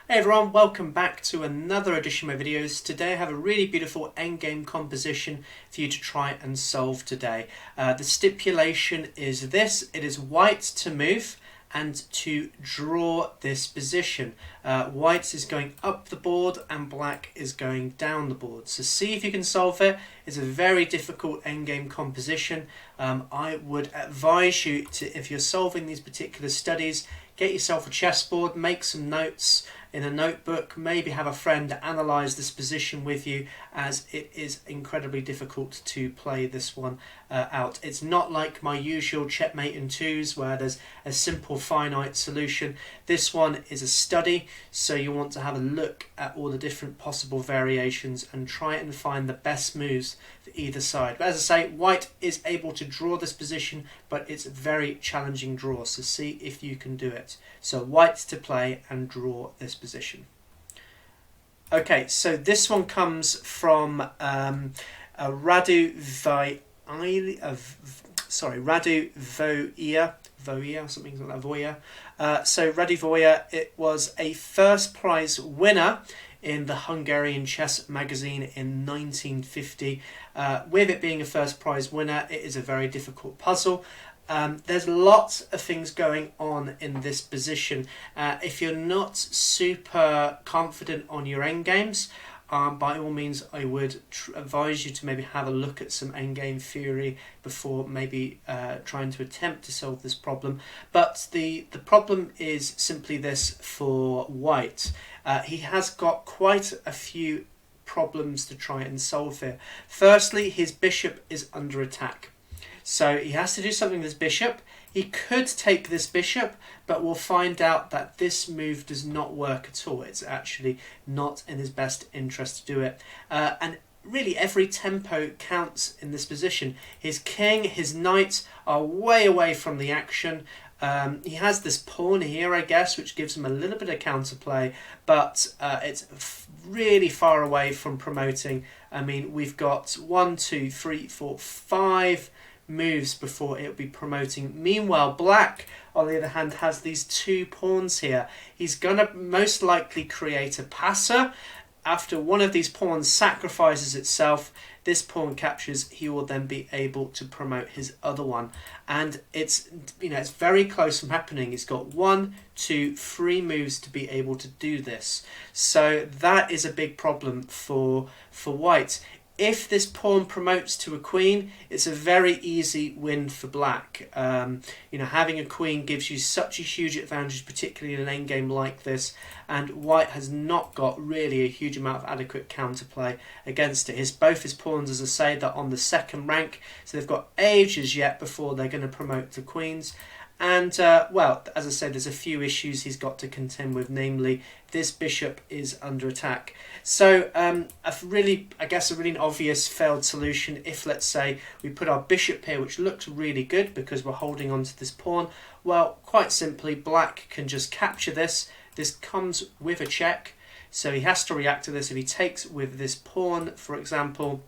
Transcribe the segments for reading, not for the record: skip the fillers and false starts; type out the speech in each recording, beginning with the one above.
Hey everyone, welcome back to another edition of my videos. Today I have a really beautiful endgame composition for you to try and solve today. The stipulation is this: it is white to move and to draw this position. White is going up the board and black is going down the board. So see if you can solve it. It's a very difficult endgame composition. I would advise you to, if you're solving these particular studies, get yourself a chessboard, make some notes in a notebook, maybe have a friend analyse this position with you, as it is incredibly difficult to play this one out. It's not like my usual checkmate in twos where there's a simple finite solution. This one is a study, so you want to have a look at all the different possible variations and try and find the best moves for either side. But as I say, white is able to draw this position, but it's a very challenging draw, so see if you can do it. So white to play and draw this position. Okay, so this one comes from Radu Voia, something like that, Voia. So Radu Voia, it was a first prize winner in the Hungarian Chess magazine in 1950. With it being a first prize winner, it is a very difficult puzzle. There's lots of things going on in this position. If you're not super confident on your endgames, by all means I would advise you to maybe have a look at some endgame theory before maybe trying to attempt to solve this problem. But the problem is simply this for white. He has got quite a few problems to try and solve here. Firstly, his bishop is under attack. So he has to do something with his bishop. He could take this bishop, but we'll find out that this move does not work at all. It's actually not in his best interest to do it. And really every tempo counts in this position. His king, his knight are way away from the action. He has this pawn here, I guess, which gives him a little bit of counterplay, but it's really far away from promoting. I mean, we've got 1, 2, 3, 4, 5 moves before it will be promoting. Meanwhile, black, on the other hand, has these two pawns here. He's going to most likely create a passer. After one of these pawns sacrifices itself, this pawn captures, he will then be able to promote his other one. And it's very close from happening. He's got 1, 2, 3 moves to be able to do this. So that is a big problem for white. If this pawn promotes to a queen, it's a very easy win for black. Having a queen gives you such a huge advantage, particularly in an endgame like this, and white has not got really a huge amount of adequate counterplay against it. Both his pawns, as I say, they're on the second rank, so they've got ages yet before they're going to promote to queens. And, well, as I said, there's a few issues he's got to contend with, namely, this bishop is under attack. So, a really obvious failed solution, if, let's say, we put our bishop here, which looks really good because we're holding on to this pawn, well, quite simply, black can just capture this. This comes with a check, so he has to react to this. If he takes with this pawn, for example,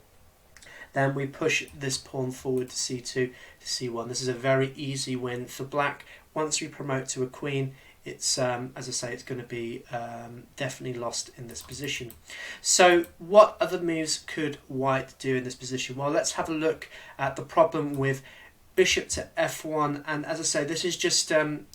then we push this pawn forward to c2 to c1. This is a very easy win for black. Once we promote to a queen, it's as I say, it's going to be definitely lost in this position. So what other moves could white do in this position? Well, let's have a look at the problem with bishop to f1, and as I say, this is just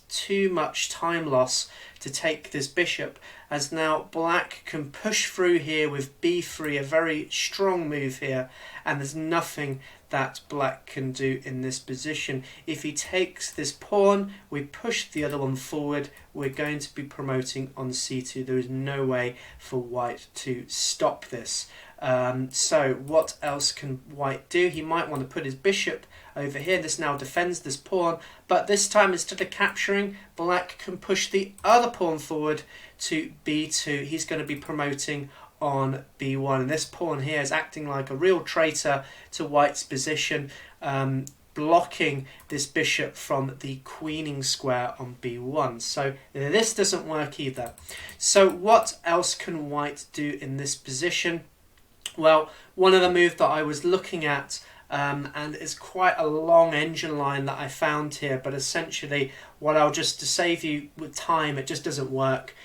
too much time loss to take this bishop, as now black can push through here with b3, a very strong move here, and there's nothing that black can do in this position. If he takes this pawn, we push the other one forward, we're going to be promoting on c2. There is no way for white to stop this. So what else can white do? He might want to put his bishop over here. This now defends this pawn, but this time, instead of capturing, black can push the other pawn forward to b2. He's going to be promoting on b1, and this pawn here is acting like a real traitor to white's position, blocking this bishop from the queening square on b1. So this doesn't work either. So what else can white do in this position? Well, one of the moves that I was looking at and it's quite a long engine line that I found here, but essentially what I'll just, to save you with time, it just doesn't work.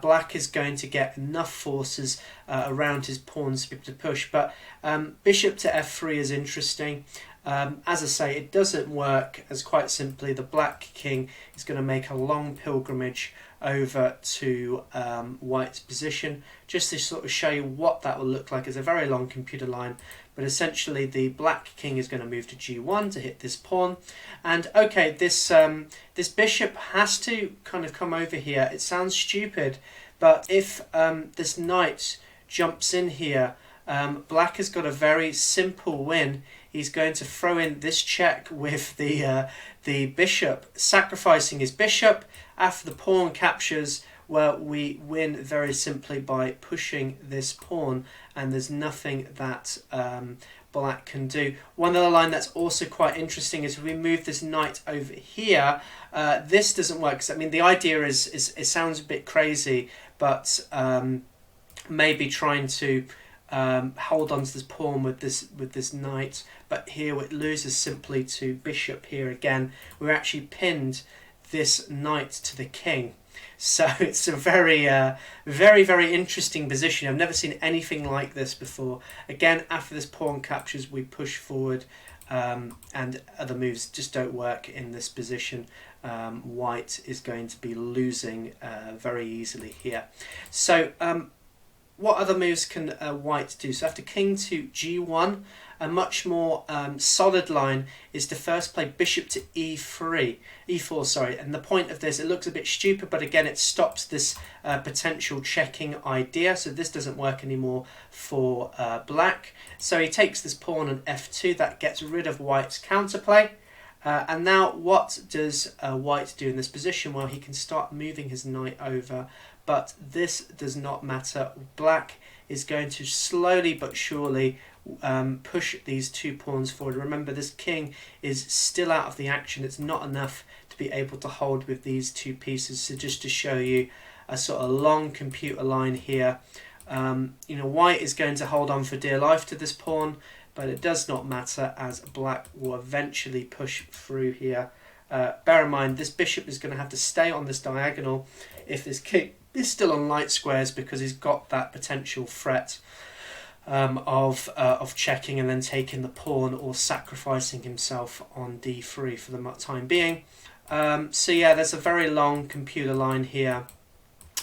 Black is going to get enough forces around his pawns to be able to push, but bishop to f3 is interesting. As I say, it doesn't work, as quite simply the black king is going to make a long pilgrimage over to white's position, just to sort of show you what that will look like. It's a very long computer line, but essentially the black king is going to move to g1 to hit this pawn. And okay, this bishop has to kind of come over here. It sounds stupid, but if this knight jumps in here, black has got a very simple win. He's going to throw in this check with the bishop, sacrificing his bishop. After the pawn captures, well, we win very simply by pushing this pawn, and there's nothing that black can do. One other line that's also quite interesting is if we move this knight over here, this doesn't work. 'Cause, I mean, the idea is it sounds a bit crazy, but maybe trying to hold on to this pawn with this knight, but here it loses simply to bishop here again. We're actually pinned this knight to the king, so it's a very very interesting position. I've never seen anything like this before. Again, after this pawn captures, we push forward, and other moves just don't work in this position. White is going to be losing very easily here. So what other moves can white do? So after king to g1, a much more solid line is to first play bishop to e4, sorry. And the point of this, it looks a bit stupid, but again, it stops this potential checking idea. So this doesn't work anymore for black. So he takes this pawn on f2. That gets rid of white's counterplay. And now what does white do in this position? Well, he can start moving his knight over, but this does not matter. Black is going to slowly but surely push these two pawns forward. Remember, this king is still out of the action. It's not enough to be able to hold with these two pieces. So just to show you a sort of long computer line here, you know, white is going to hold on for dear life to this pawn, but it does not matter as black will eventually push through here. Bear in mind, this bishop is going to have to stay on this diagonal if this king is still on light squares, because he's got that potential threat of checking and then taking the pawn or sacrificing himself on d3 for the time being. So yeah, there's a very long computer line here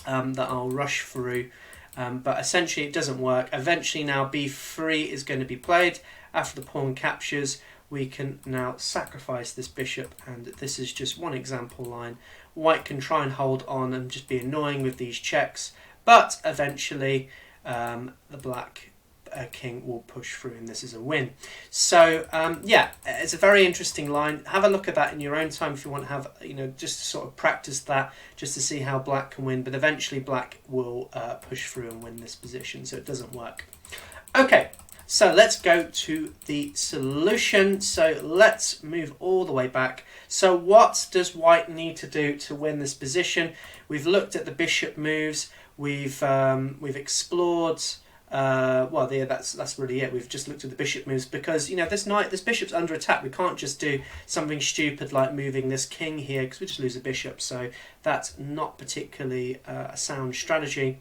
that I'll rush through. But essentially it doesn't work. Eventually now b3 is going to be played. After the pawn captures, we can now sacrifice this bishop, and this is just one example line. White can try and hold on and just be annoying with these checks, but eventually the black king will push through, and this is a win. So yeah, it's a very interesting line. Have a look at that in your own time if you want to have, you know, just to sort of practice that, just to see how black can win. But eventually black will push through and win this position, so it doesn't work. Okay, so let's go to the solution. So let's move all the way back. So what does white need to do to win this position? We've looked at the bishop moves. We've explored. Well, yeah, that's really it. We've just looked at the bishop moves because, you know, this bishop's under attack. We can't just do something stupid like moving this king here, because we just lose a bishop. So that's not particularly a sound strategy.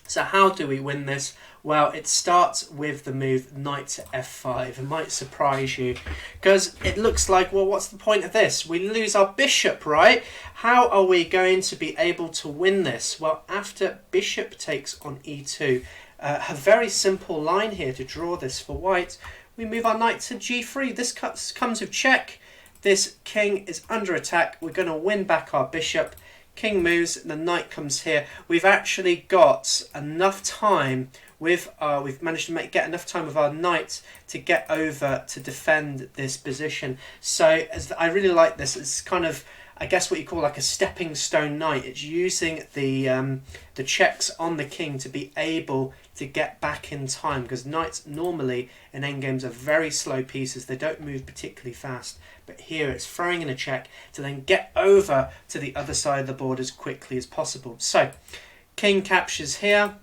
So how do we win this? Well, it starts with the move knight to f5. It might surprise you, because it looks like, well, what's the point of this? We lose our bishop, right? How are we going to be able to win this? Well, after bishop takes on e2, a very simple line here to draw this for white. We move our knight to g3. This comes with check. This king is under attack. We're going to win back our bishop. King moves, and the knight comes here. We've actually got enough time with we've managed to get enough time with our knight to get over to defend this position. So I really like this. It's kind of, I guess, what you call like a stepping stone knight. It's using the checks on the king to be able to get back in time, because knights normally in endgames are very slow pieces. They don't move particularly fast, but here it's throwing in a check to then get over to the other side of the board as quickly as possible. So king captures here.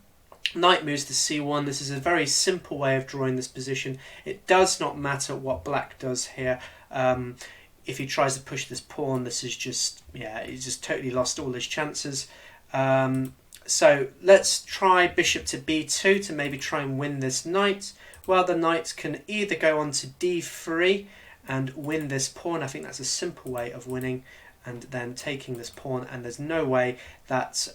Knight moves to c1. This is a very simple way of drawing this position. It does not matter what black does here. If he tries to push this pawn, this is just, yeah, he's just totally lost all his chances. So let's try bishop to b2 to maybe try and win this knight. Well, the knight can either go on to d3 and win this pawn. I think that's a simple way of winning and then taking this pawn, and there's no way that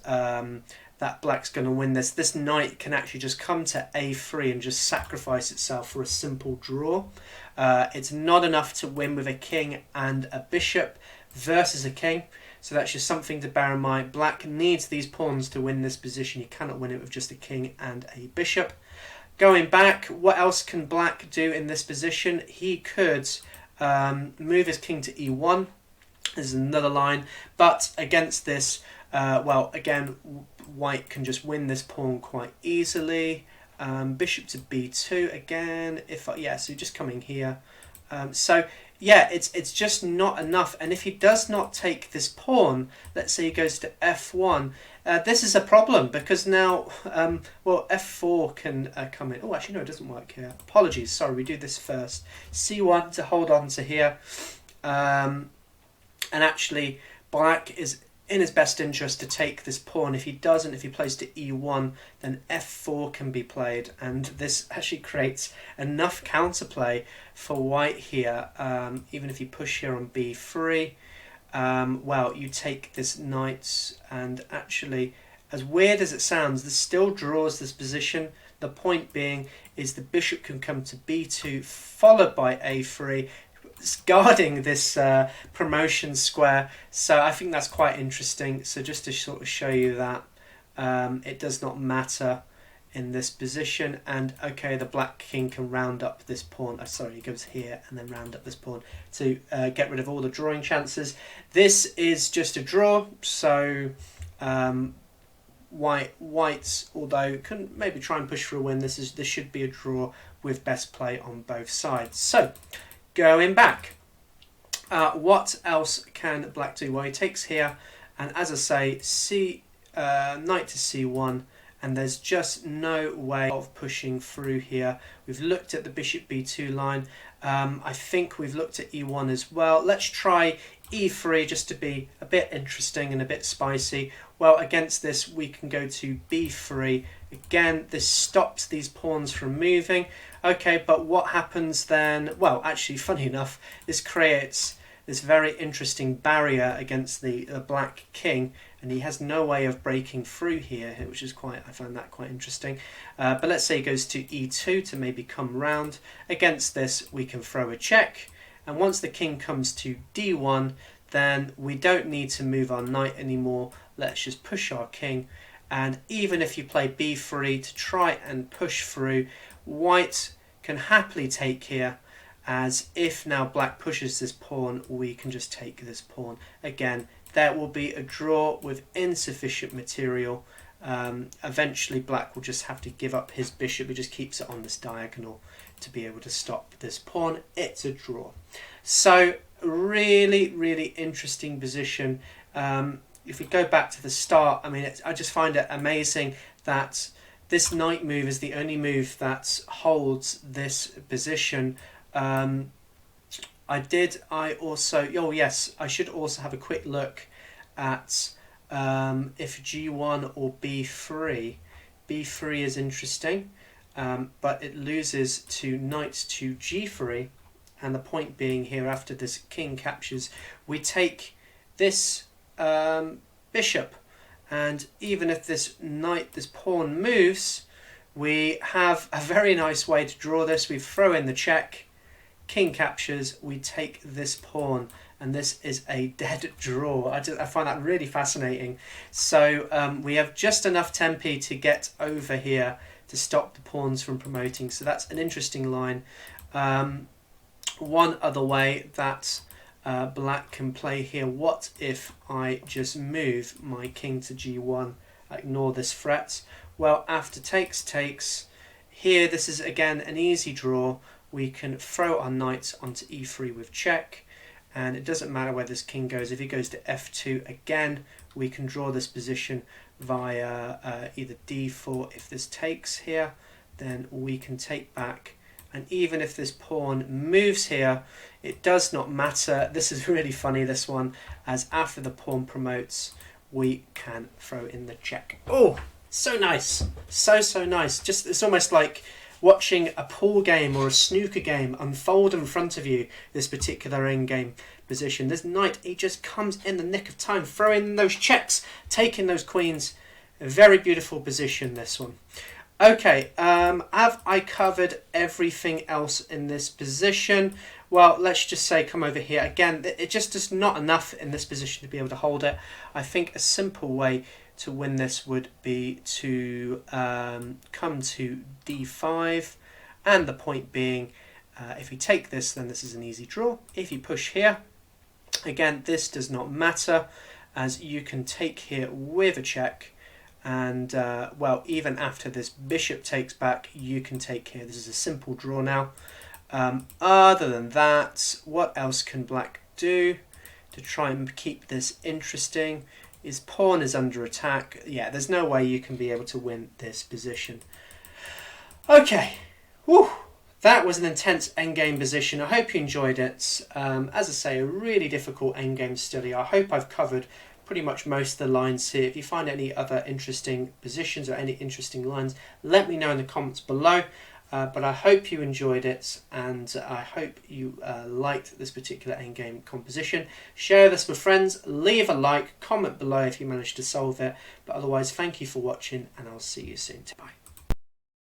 that black's going to win this. This knight can actually just come to a3 and just sacrifice itself for a simple draw. It's not enough to win with a king and a bishop versus a king, so that's just something to bear in mind. Black needs these pawns to win this position. You cannot win it with just a king and a bishop. Going back, what else can black do in this position? He could move his king to e1. There's another line, but against this, well, again, white can just win this pawn quite easily. Bishop to b2 again. So just coming here. So yeah, it's just not enough. And if he does not take this pawn, let's say he goes to f1, this is a problem because now, well, f4 can come in. Oh, actually, no, it doesn't work here. Apologies, sorry, we do this first. c1 to hold on to here. And actually, black is in his best interest to take this pawn. If he doesn't, if he plays to e1, then f4 can be played, and this actually creates enough counterplay for white here. Even if you push here on b3, well, you take this knight, and actually, as weird as it sounds, this still draws this position. The point being is the bishop can come to b2 followed by a3, guarding this promotion square. So I think that's quite interesting. So just to sort of show you that it does not matter in this position. And okay, the black king can round up this pawn. Sorry, he goes here and then round up this pawn to get rid of all the drawing chances. This is just a draw. So white, although can maybe try and push for a win, this should be a draw with best play on both sides. So going back, what else can black do? Well, he takes here, and as I say, knight to c1, and there's just no way of pushing through here. We've looked at the bishop b2 line. I think we've looked at e1 as well. Let's try e3 just to be a bit interesting and a bit spicy. Well, against this, we can go to b3. Again, this stops these pawns from moving. Okay, but what happens then? Well, actually, funny enough, this creates this very interesting barrier against the black king, and he has no way of breaking through here, which is I find that quite interesting. But let's say he goes to e2 to maybe come round. Against this, we can throw a check, and once the king comes to d1, then we don't need to move our knight anymore. Let's just push our king, and even if you play b3 to try and push through, white can happily take here, as if now black pushes this pawn, we can just take this pawn. Again, there will be a draw with insufficient material. Eventually black will just have to give up his bishop. He just keeps it on this diagonal to be able to stop this pawn. It's a draw. So really, really interesting position. If we go back to the start, I mean, I just find it amazing that this knight move is the only move that holds this position. I should also have a quick look at if g1 or b3. b3 is interesting, but it loses to knight to g3, and the point being here, after this king captures, we take this bishop, and even if this pawn moves, we have a very nice way to draw this. We throw in the check, king captures, we take this pawn, and this is a dead draw. I find that really fascinating. So we have just enough tempi to get over here to stop the pawns from promoting. So that's an interesting line. One other way that black can play here, what if I just move my king to g1, ignore this threat? Well, after takes, here this is again an easy draw. We can throw our knight onto e3 with check, and it doesn't matter where this king goes. If he goes to f2 again, we can draw this position via either d4. If this takes here, then we can take back, and even if this pawn moves here, it does not matter. This is really funny, this one, as after the pawn promotes, we can throw in the check. Oh, so nice. So nice. Just, it's almost like watching a pool game or a snooker game unfold in front of you, this particular endgame position. This knight, he just comes in the nick of time, throwing in those checks, taking those queens. A very beautiful position, this one. Okay, have I covered everything else in this position? Well, let's just say come over here. Again, it just is not enough in this position to be able to hold it. I think a simple way to win this would be to come to d5, and the point being, if you take this, then this is an easy draw. If you push here, again, this does not matter, as you can take here with a check, and well, even after this bishop takes back, you can take here. This is a simple draw now. Other than that, what else can black do to try and keep this interesting? His pawn is under attack. Yeah, there's no way you can be able to win this position. Okay, whew. That was an intense endgame position. I hope you enjoyed it. As I say, a really difficult endgame study. I hope I've covered pretty much most of the lines here. If you find any other interesting positions or any interesting lines, let me know in the comments below. But I hope you enjoyed it, and I hope you liked this particular endgame composition. Share this with friends, leave a like, comment below if you managed to solve it. But otherwise, thank you for watching, and I'll see you soon. Bye.